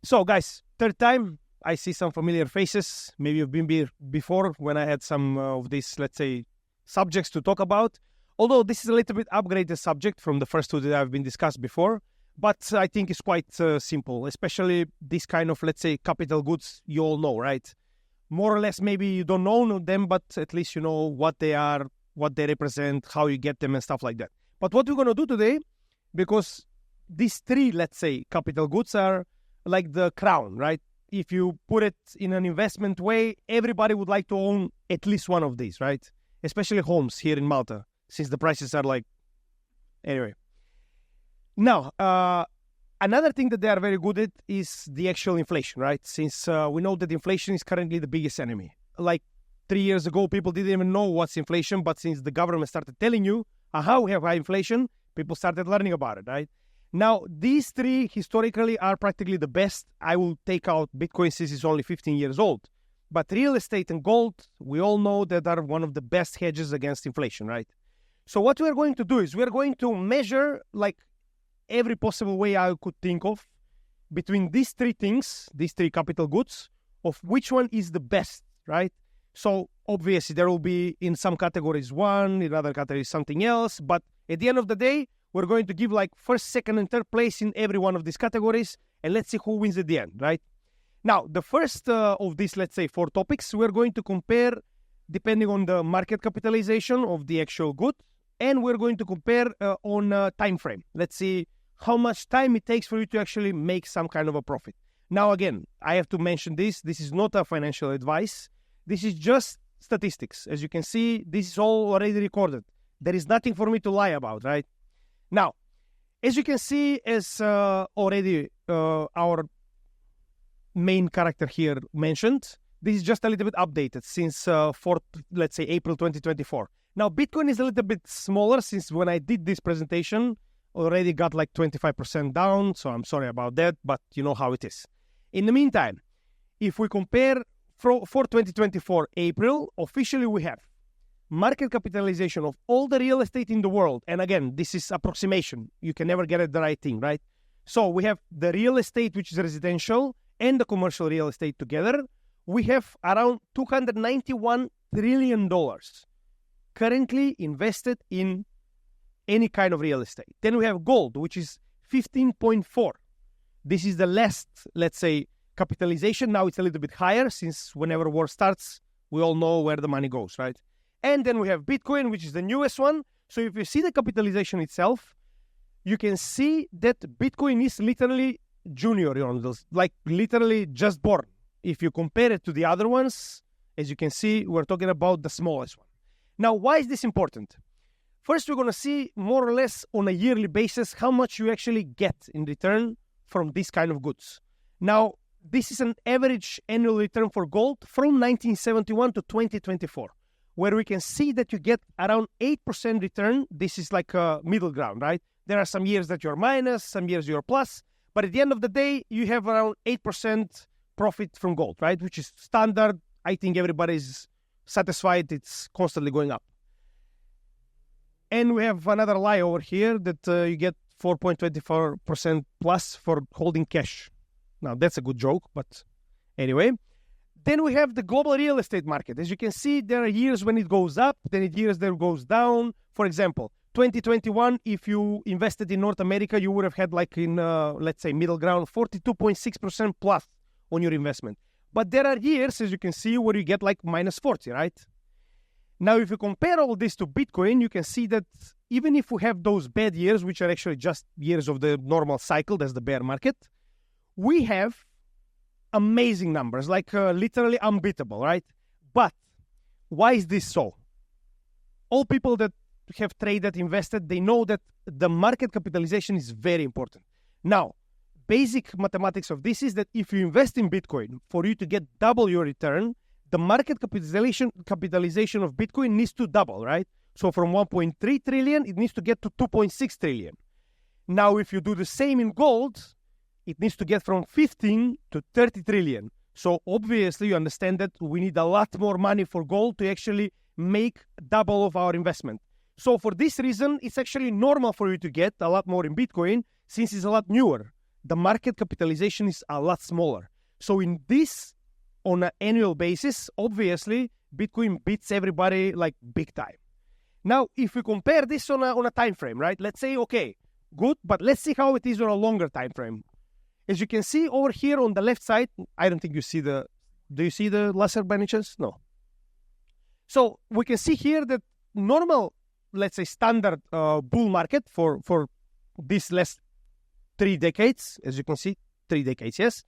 So, guys, third time, I see some familiar faces. Maybe you've been here before when I had some of these, let's say, subjects to talk about. Although this is a little bit upgraded subject from the first two that have been discussed before. But I think it's quite simple, especially this kind of, let's say, capital goods you all know, right? More or less, maybe you don't know them, but at least you know what they are, what they represent, how you get them and stuff like that. But what we're going to do today, because these three, let's say, capital goods are like the crown, right? If you put it in an investment way, everybody would like to own at least one of these, right? Especially homes here in Malta, since the prices are like... Anyway. Now, another thing that they are very good at is the actual inflation, right? Since we know that inflation is currently the biggest enemy. Like 3 years ago, people didn't even know what's inflation, but since the government started telling you, we have high inflation, people started learning about it, right? Now, these three historically are practically the best. I will take out Bitcoin since it's only 15 years old. But real estate and gold, we all know that are one of the best hedges against inflation, right? So what we're going to do is we're going to measure like every possible way I could think of between these three things, these three capital goods, of which one is the best, right? So obviously there will be in some categories one, in other categories something else, but at the end of the day, we're going to give like first, second, and third place in every one of these categories, and let's see who wins at the end, right? Now, the first of these, let's say, 4 topics, we're going to compare depending on the market capitalization of the actual good, and we're going to compare on time frame. Let's see how much time it takes for you to actually make some kind of a profit. Now, again, I have to mention this. This is not a financial advice. This is just statistics. As you can see, this is all already recorded. There is nothing for me to lie about, right? Now, as you can see, as already our main character here mentioned, this is just a little bit updated since let's say, April 2024. Now, Bitcoin is a little bit smaller since when I did this presentation, already got like 25% down, so I'm sorry about that, but you know how it is. In the meantime, if we compare for 2024 April, officially we have market capitalization of all the real estate in the world. And again, this is approximation. You can never get it the right thing, right? So we have the real estate, which is residential, and the commercial real estate together. We have around $291 trillion currently invested in any kind of real estate. Then we have gold, which is 15.4. This is the last, let's say, capitalization. Now it's a little bit higher since whenever war starts, we all know where the money goes, right? And then we have Bitcoin, which is the newest one. So if you see the capitalization itself, you can see that Bitcoin is literally junior, like literally just born. If you compare it to the other ones, as you can see, we're talking about the smallest one. Now, why is this important? First, we're going to see more or less on a yearly basis how much you actually get in return from this kind of goods. Now, this is an average annual return for gold from 1971 to 2024, where we can see that you get around 8% return. This is like a middle ground, right? There are some years that you're minus, some years you're plus, but at the end of the day, you have around 8% profit from gold, right? Which is standard. I think everybody's satisfied. It's constantly going up. And we have another lie over here that you get 4.24% plus for holding cash. Now, that's a good joke, but anyway. Then we have the global real estate market. As you can see, there are years when it goes up, then it years that it goes down. For example, 2021, if you invested in North America, you would have had like in, let's say, middle ground, 42.6% plus on your investment. But there are years, as you can see, where you get like minus 40, right? Now, if you compare all this to Bitcoin, you can see that even if we have those bad years, which are actually just years of the normal cycle, that's the bear market, we have amazing numbers, like literally unbeatable, right? But why is this so? All people that have traded, invested, they know that the market capitalization is very important. Now, basic mathematics of this is that if you invest in Bitcoin, for you to get double your return, the market capitalization of Bitcoin needs to double, right? So from 1.3 trillion, it needs to get to 2.6 trillion. Now, if you do the same in gold, it needs to get from 15 to 30 trillion. So obviously, you understand that we need a lot more money for gold to actually make double of our investment. So for this reason, it's actually normal for you to get a lot more in Bitcoin since it's a lot newer the market capitalization is a lot smaller. So in this, on an annual basis, obviously, Bitcoin beats everybody like big time. Now, if we compare this on a time frame, right? Let's say, okay, good, but let's see how it is on a longer time frame. As you can see over here on the left side, I don't think you see do you see the laser by any chance? No. So we can see here that normal, let's say standard bull market for these last 3 decades, as you can see, 3 decades, yes.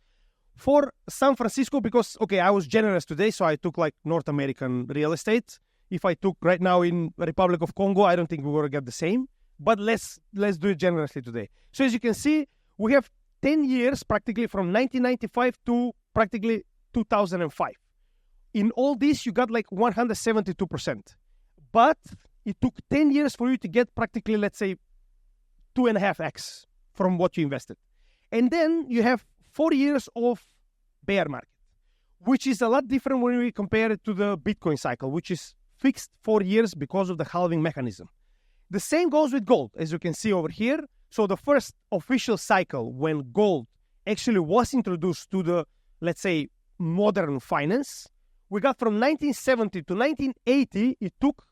For San Francisco, because, okay, I was generous today, so I took like North American real estate. If I took right now in Republic of Congo, I don't think we're going to get the same. But let's do it generously today. So as you can see, we have 10 years practically from 1995 to practically 2005. In all this, you got like 172%. But it took 10 years for you to get practically, let's say, 2.5x from what you invested. And then you have 4 years of bear market, which is a lot different when we compare it to the Bitcoin cycle, which is fixed 4 years because of the halving mechanism. The same goes with gold, as you can see over here. So the first official cycle when gold actually was introduced to the, let's say, modern finance, we got from 1970 to 1980, it took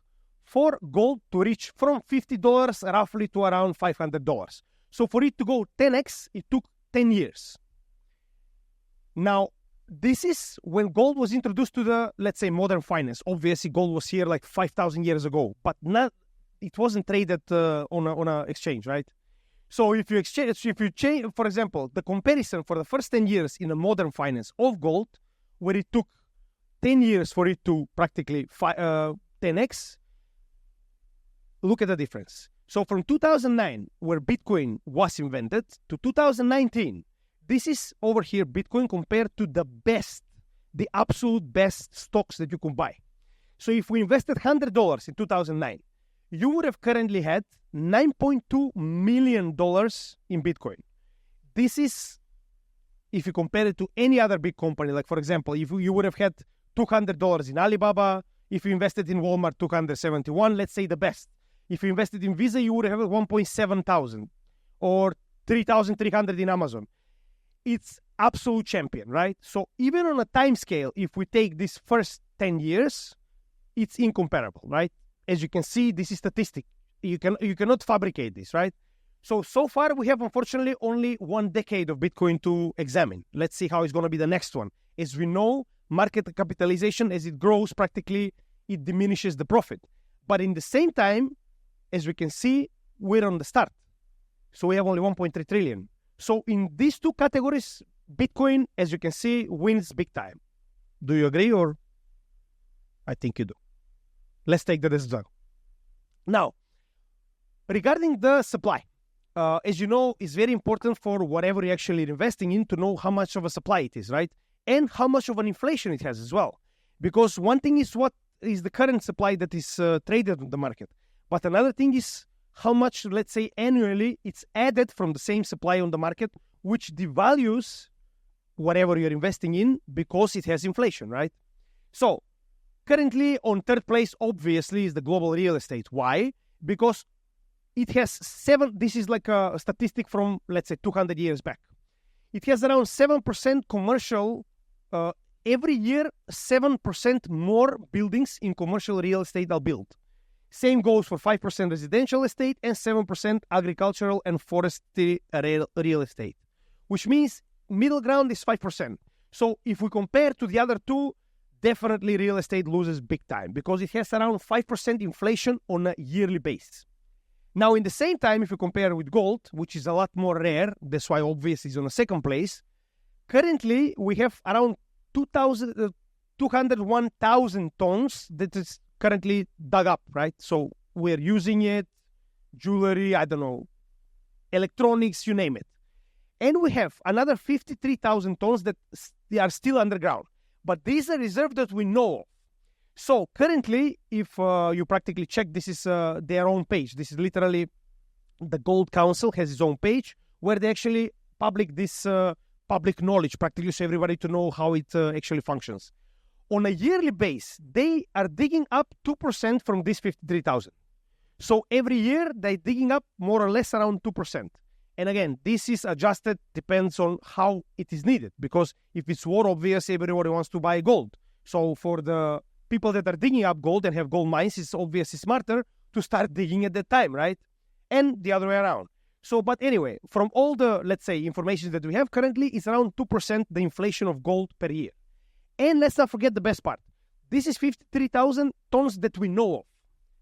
for gold to reach from $50 roughly to around $500. So for it to go 10x, it took 10 years. Now, this is when gold was introduced to the, let's say, modern finance. Obviously, gold was here like 5,000 years ago, but it wasn't traded on a exchange, right? So if you change, for example, the comparison for the first 10 years in a modern finance of gold, where it took 10 years for it to practically 10x, look at the difference. So from 2009, where Bitcoin was invented, to 2019, this is over here Bitcoin compared to the best, the absolute best stocks that you can buy. So if we invested $100 in 2009, you would have currently had $9.2 million in Bitcoin. This is, if you compare it to any other big company, like for example, if you would have had $200 in Alibaba, if you invested in Walmart, $271, let's say the best. If you invested in Visa, you would have 1.7 thousand or 3,300 in Amazon. It's absolute champion, right? So even on a time scale, if we take this first 10 years, it's incomparable, right? As you can see, this is statistic. You cannot fabricate this, right? So far, we have, unfortunately, only 1 decade of Bitcoin to examine. Let's see how it's going to be the next one. As we know, market capitalization, as it grows, practically, it diminishes the profit. But in the same time, as we can see, we're on the start. So we have only 1.3 trillion. So in these two categories, Bitcoin, as you can see, wins big time. Do you agree, or? I think you do. Let's take the result. Now, regarding the supply, as you know, it's very important for whatever you're actually investing in to know how much of a supply it is, right? And how much of an inflation it has as well. Because one thing is what is the current supply that is traded on the market. But another thing is how much, let's say, annually it's added from the same supply on the market, which devalues whatever you're investing in because it has inflation, right? So currently on third place, obviously, is the global real estate. Why? Because it has this is like a statistic from, let's say, 200 years back. It has around 7% commercial, every year, 7% more buildings in commercial real estate are built. Same goes for 5% residential estate and 7% agricultural and forestry real estate, which means middle ground is 5%. So if we compare to the other two, definitely real estate loses big time because it has around 5% inflation on a yearly basis. Now, in the same time, if you compare with gold, which is a lot more rare, that's why obviously it's on the second place, currently we have around 201,000 tons that is currently dug up, right? So we're using it, jewelry, I don't know, electronics, you name it. And we have another 53,000 tons that they are still underground. But these are reserves that we know of. So currently, if you practically check, this is their own page. This is literally the Gold Council has its own page where they actually public this public knowledge, practically so everybody to know how it actually functions. On a yearly base, they are digging up 2% from this 53,000. So every year, they're digging up more or less around 2%. And again, this is adjusted, depends on how it is needed. Because if it's war, obviously everybody wants to buy gold. So for the people that are digging up gold and have gold mines, it's obviously smarter to start digging at that time, right? And the other way around. So, but anyway, from all the, let's say, information that we have currently, it's around 2% the inflation of gold per year. And let's not forget the best part. This is 53,000 tons that we know of.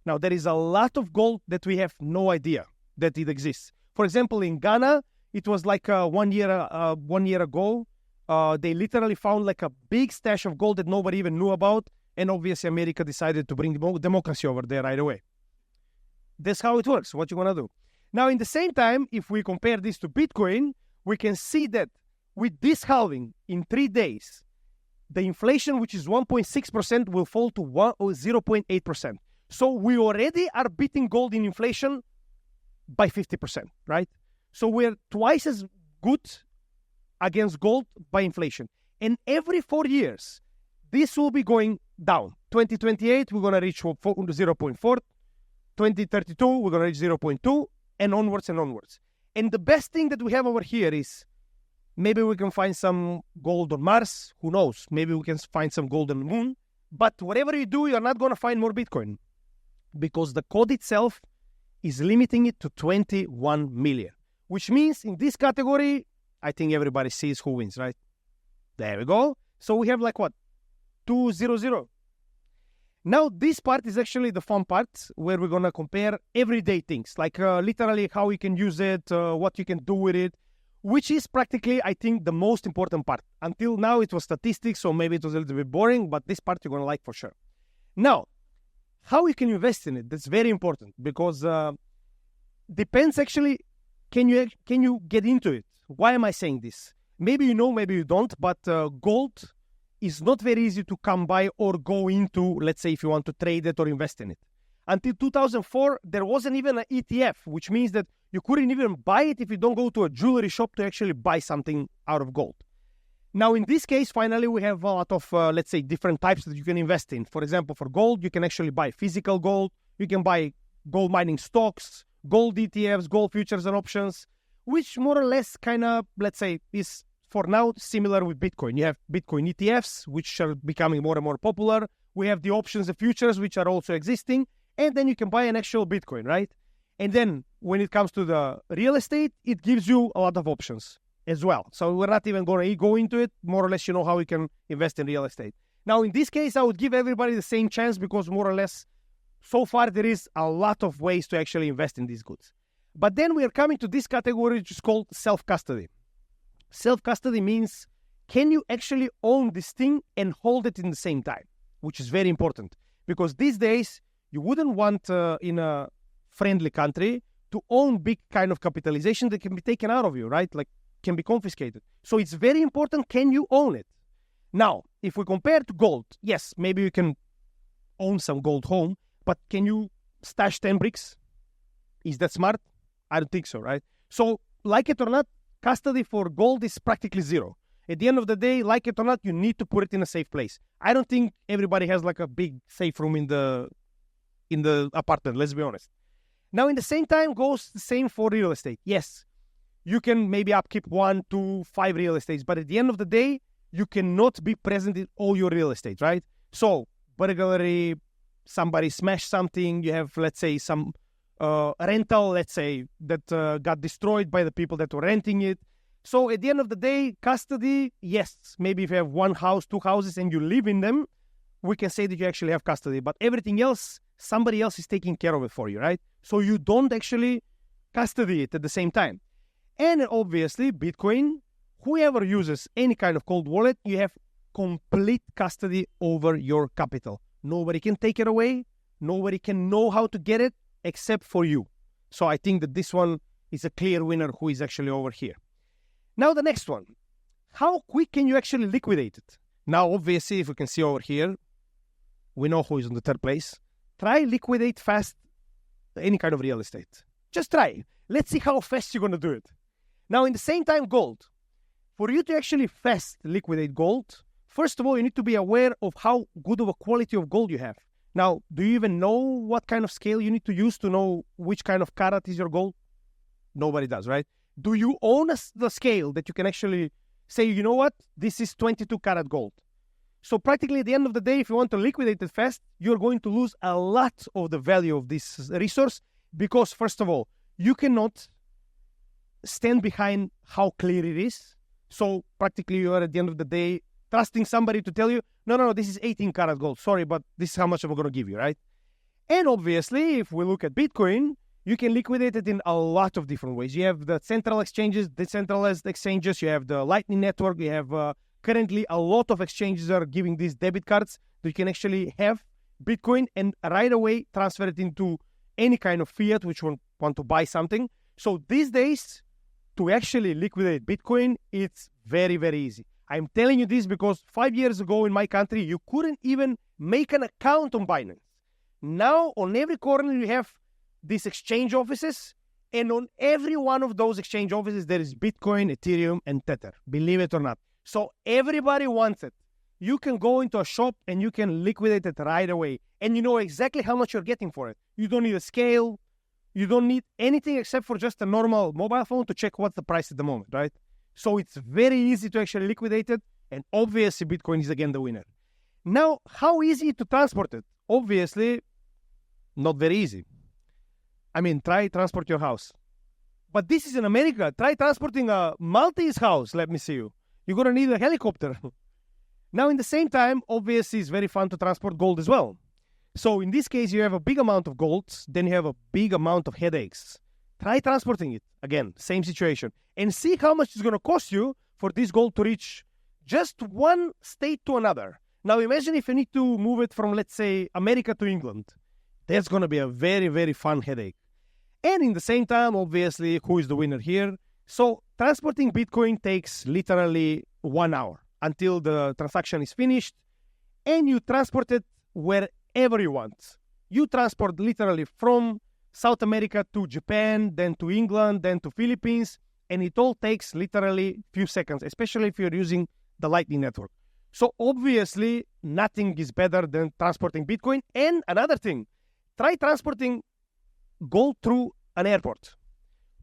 Now, there is a lot of gold that we have no idea that it exists. For example, in Ghana, it was like 1 year ago, they literally found like a big stash of gold that nobody even knew about. And obviously, America decided to bring democracy over there right away. That's how it works. What you want to do? Now, in the same time, if we compare this to Bitcoin, we can see that with this halving in 3 days, the inflation, which is 1.6%, will fall to 0.8%. So we already are beating gold in inflation by 50%, right? So we're twice as good against gold by inflation. And every 4 years, this will be going down. 2028, we're going to reach 0.4. 2032, we're going to reach 0.2, and onwards and onwards. And the best thing that we have over here is maybe we can find some gold on Mars. Who knows? Maybe we can find some gold on the moon. But whatever you do, you're not going to find more Bitcoin because the code itself is limiting it to 21 million, which means in this category, I think everybody sees who wins, right? There we go. So we have like what? 200. Now, this part is actually the fun part where we're going to compare everyday things, like literally how you can use it, what you can do with it, which is practically, I think, the most important part. Until now, it was statistics, so maybe it was a little bit boring, but this part you're going to like for sure. Now, how you can invest in it, that's very important because depends actually, can you get into it? Why am I saying this? Maybe you know, maybe you don't, but gold is not very easy to come by or go into, let's say, if you want to trade it or invest in it. Until 2004, there wasn't even an ETF, which means that you couldn't even buy it if you don't go to a jewelry shop to actually buy something out of gold. Now, in this case, finally, we have a lot of, let's say, different types that you can invest in. For example, for gold, you can actually buy physical gold. You can buy gold mining stocks, gold ETFs, gold futures and options, which more or less kind of, let's say, is for now similar with Bitcoin. You have Bitcoin ETFs, which are becoming more and more popular. We have the options, the futures, which are also existing. And then you can buy an actual Bitcoin, right? And then when it comes to the real estate, it gives you a lot of options as well. So we're not even going to go into it. More or less, you know how you can invest in real estate. Now, in this case, I would give everybody the same chance because more or less, so far, there is a lot of ways to actually invest in these goods. But then we are coming to this category, which is called self-custody. Self-custody means, can you actually own this thing and hold it in the same time? Which is very important. Because these days, you wouldn't want in a friendly country to own big kind of capitalization that can be taken out of you, right? Like, can be confiscated. So it's very important, can you own it? Now, if we compare to gold, yes, maybe you can own some gold home, but can you stash 10 bricks? Is that smart? I don't think so, right? So, like it or not, custody for gold is practically zero. At the end of the day, like it or not, you need to put it in a safe place. I don't think everybody has like a big safe room in the apartment, let's be honest. Now, in the same time, goes the same for real estate. Yes, you can maybe upkeep 1 to 5 real estates, but at the end of the day, you cannot be present in all your real estate, right? So, burglary, somebody smashed something, you have, let's say, some rental, let's say, that got destroyed by the people that were renting it. So at the end of the day, custody, yes, maybe if you have 1 house, 2 houses, and you live in them, we can say that you actually have custody. But everything else, somebody else is taking care of it for you, right? So you don't actually custody it at the same time. And obviously, Bitcoin, whoever uses any kind of cold wallet, you have complete custody over your capital. Nobody can take it away. Nobody can know how to get it except for you. So I think that this one is a clear winner who is actually over here. Now the next one. How quick can you actually liquidate it? Now, obviously, if we can see over here, we know who is on the 3rd place. Try liquidate fast any kind of real estate. Just try. Let's see how fast you're going to do it. Now, in the same time, gold. For you to actually fast liquidate gold, first of all, you need to be aware of how good of a quality of gold you have. Now, do you even know what kind of scale you need to use to know which kind of carat is your gold? Nobody does, right? Do you own the scale that you can actually say, you know what, this is 22 karat gold? So practically at the end of the day, if you want to liquidate it fast, you're going to lose a lot of the value of this resource because, first of all, you cannot stand behind how clear it is. So practically you are at the end of the day trusting somebody to tell you, no, this is 18 karat gold. Sorry, but this is how much I'm going to give you, right? And obviously, if we look at Bitcoin, you can liquidate it in a lot of different ways. You have the central exchanges, decentralized exchanges, you have the Lightning Network, you have currently a lot of exchanges are giving these debit cards that you can actually have Bitcoin and right away transfer it into any kind of fiat which you want to buy something. So these days, to actually liquidate Bitcoin, it's very, very easy. I'm telling you this because 5 years ago in my country, you couldn't even make an account on Binance. Now, on every corner, you have these exchange offices, and on every one of those exchange offices, there is Bitcoin, Ethereum, and Tether, believe it or not. So everybody wants it. You can go into a shop and you can liquidate it right away, and you know exactly how much you're getting for it. You don't need a scale. You don't need anything except for just a normal mobile phone to check what's the price at the moment, right? So it's very easy to actually liquidate it, and obviously Bitcoin is again the winner. Now, how easy to transport it? Obviously, not very easy. I mean, try transport your house. But this is in America. Try transporting a Maltese house. Let me see you. You're going to need a helicopter. Now, in the same time, obviously, it's very fun to transport gold as well. So in this case, you have a big amount of gold, then you have a big amount of headaches. Try transporting it. Again, same situation. And see how much it's going to cost you for this gold to reach just one state to another. Now, imagine if you need to move it from, let's say, America to England. That's going to be a very, very fun headache. And in the same time, obviously, who is the winner here? So transporting Bitcoin takes literally 1 hour until the transaction is finished. And you transport it wherever you want. You transport literally from South America to Japan, then to England, then to Philippines. And it all takes literally few seconds, especially if you're using the Lightning Network. So obviously, nothing is better than transporting Bitcoin. And another thing, try transporting gold through an airport.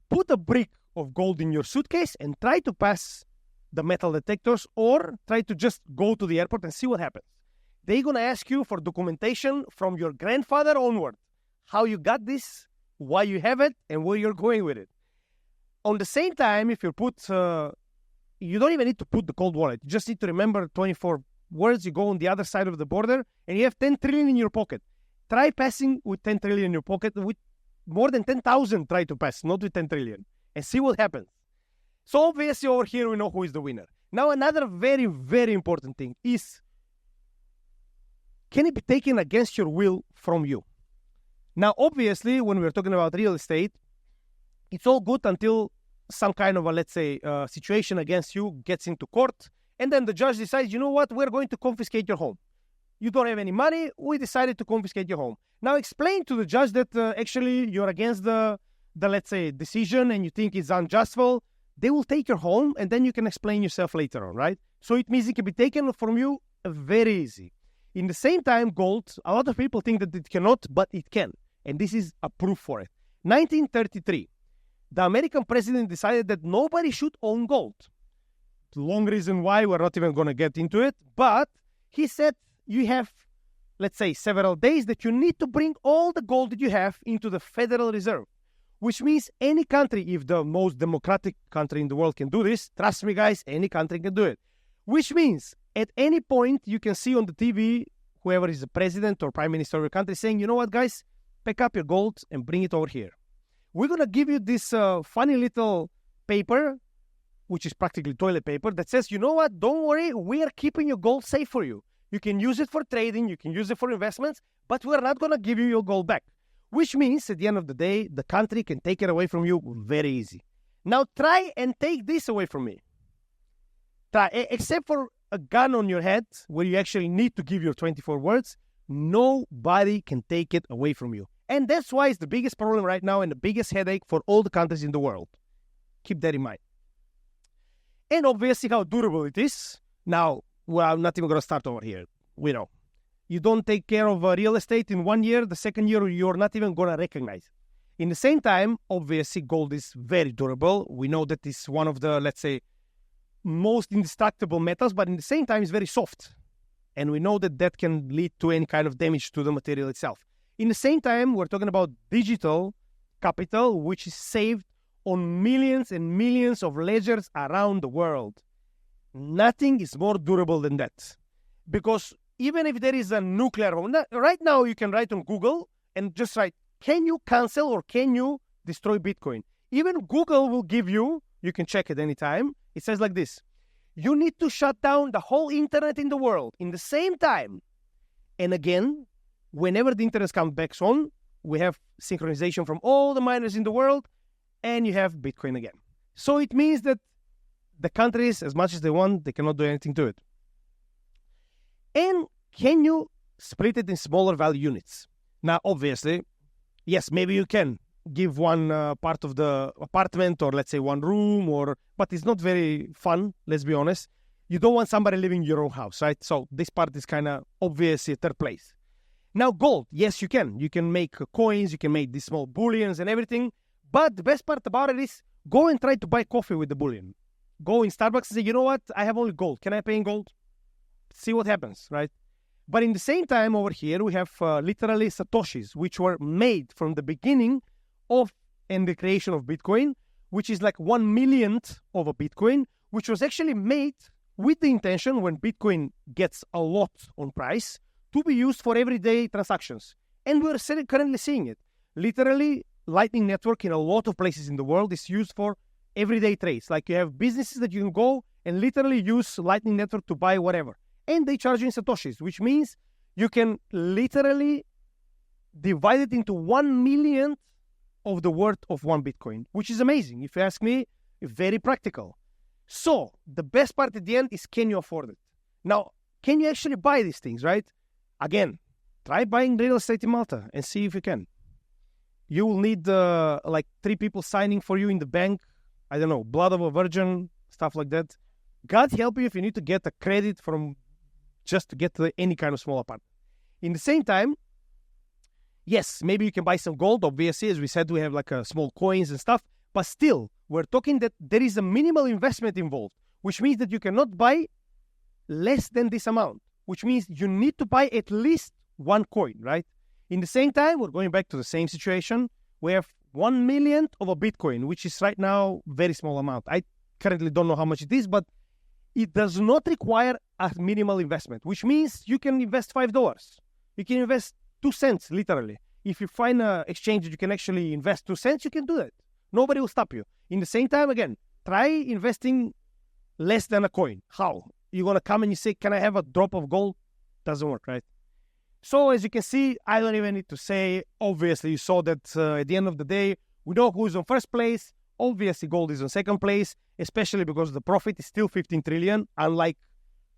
Put a brick of gold in your suitcase and try to pass the metal detectors, or try to just go to the airport and see what happens. They're going to ask you for documentation from your grandfather onward. How you got this, why you have it, and where you're going with it. On the same time, if you put, you don't even need to put the cold wallet. You just need to remember 24 words. You go on the other side of the border, and you have 10 trillion in your pocket. Try passing with 10 trillion in your pocket. With more than 10,000, try to pass, not with 10 trillion. And see what happens. So obviously over here, we know who is the winner. Now, another very, very important thing is, can it be taken against your will from you? Now, obviously, when we're talking about real estate, it's all good until some kind of a, let's say, situation against you gets into court. And then the judge decides, you know what, we're going to confiscate your home. You don't have any money, we decided to confiscate your home. Now explain to the judge that actually you're against the, let's say, decision and you think it's unjustful. They will take your home and then you can explain yourself later on, right? So it means it can be taken from you very easy. In the same time, gold, a lot of people think that it cannot, but it can. And this is a proof for it. 1933, the American president decided that nobody should own gold. The long reason why, we're not even going to get into it, but he said you have, let's say, several days that you need to bring all the gold that you have into the Federal Reserve, which means any country, if the most democratic country in the world can do this, trust me guys, any country can do it. Which means at any point you can see on the TV, whoever is the president or prime minister of your country saying, you know what guys, pick up your gold and bring it over here. We're going to give you this funny little paper, which is practically toilet paper, that says, you know what, don't worry, we are keeping your gold safe for you. You can use it for trading, you can use it for investments, but we're not going to give you your gold back. Which means, at the end of the day, the country can take it away from you very easy. Now try and take this away from me. Try, except for a gun on your head, where you actually need to give your 24 words, nobody can take it away from you. And that's why it's the biggest problem right now and the biggest headache for all the countries in the world. Keep that in mind. And obviously how durable it is. Now, well, I'm not even going to start over here. We know. You don't take care of real estate in 1 year, the second year you're not even going to recognize it. In the same time, obviously, gold is very durable. We know that it's one of the, let's say, most indestructible metals, but in the same time, it's very soft. And we know that that can lead to any kind of damage to the material itself. In the same time, we're talking about digital capital, which is saved on millions and millions of ledgers around the world. Nothing is more durable than that. Because even if there is a nuclear bomb, right now you can write on Google and just write, can you cancel or can you destroy Bitcoin? Even Google will give you can check it anytime. It says like this: you need to shut down the whole internet in the world in the same time. And again, whenever the internet comes back on, we have synchronization from all the miners in the world, and you have Bitcoin again. So it means that the countries, as much as they want, they cannot do anything to it. And can you split it in smaller value units? Now, obviously, yes, maybe you can give one part of the apartment, or let's say one room, but it's not very fun, let's be honest. You don't want somebody living in your own house, right? So this part is kind of obviously a third place. Now, gold, yes, you can. You can make coins, you can make these small bullions and everything. But the best part about it is go and try to buy coffee with the bullion. Go in Starbucks and say, you know what? I have only gold. Can I pay in gold? See what happens, right? But in the same time over here, we have literally Satoshis, which were made from the beginning of and the creation of Bitcoin, which is like 1/1,000,000th of a Bitcoin, which was actually made with the intention, when Bitcoin gets a lot on price, to be used for everyday transactions. And we're currently seeing it. Literally, Lightning Network in a lot of places in the world is used for everyday trades. Like you have businesses that you can go and literally use Lightning Network to buy whatever. And they charge you in Satoshis, which means you can literally divide it into 1/1,000,000th of the worth of one Bitcoin, which is amazing. If you ask me, very practical. So the best part at the end is, can you afford it? Now, can you actually buy these things, right? Again, try buying real estate in Malta and see if you can. You will need like 3 people signing for you in the bank. I don't know, blood of a virgin, stuff like that. God help you if you need to get a credit from just to get to any kind of small apartment. In the same time, yes, maybe you can buy some gold. Obviously, as we said, we have like small coins and stuff. But still, we're talking that there is a minimal investment involved, which means that you cannot buy less than this amount, which means you need to buy at least one coin, right? In the same time, we're going back to the same situation. We have 1/1,000,000th of a Bitcoin, which is right now very small amount. I currently don't know how much it is, but it does not require a minimal investment, which means you can invest $5. You can invest 2 cents, literally. If you find an exchange that you can actually invest 2 cents, you can do that. Nobody will stop you. In the same time, again, try investing less than a coin. How? You're going to come and you say, can I have a drop of gold? Doesn't work, right? So as you can see, I don't even need to say, obviously you saw that at the end of the day, we know who's on first place. Obviously gold is on second place, especially because the profit is still 15 trillion, unlike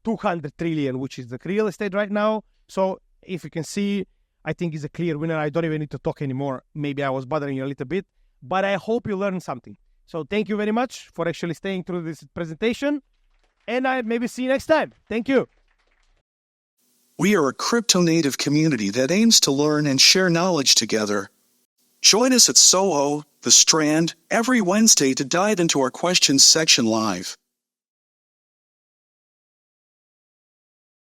200 trillion, which is the real estate right now. So if you can see, I think it's a clear winner. I don't even need to talk anymore. Maybe I was bothering you a little bit, but I hope you learned something. So thank you very much for actually staying through this presentation, and I maybe see you next time. Thank you. We are a crypto-native community that aims to learn and share knowledge together. Join us at Soho, The Strand, every Wednesday to dive into our questions section live.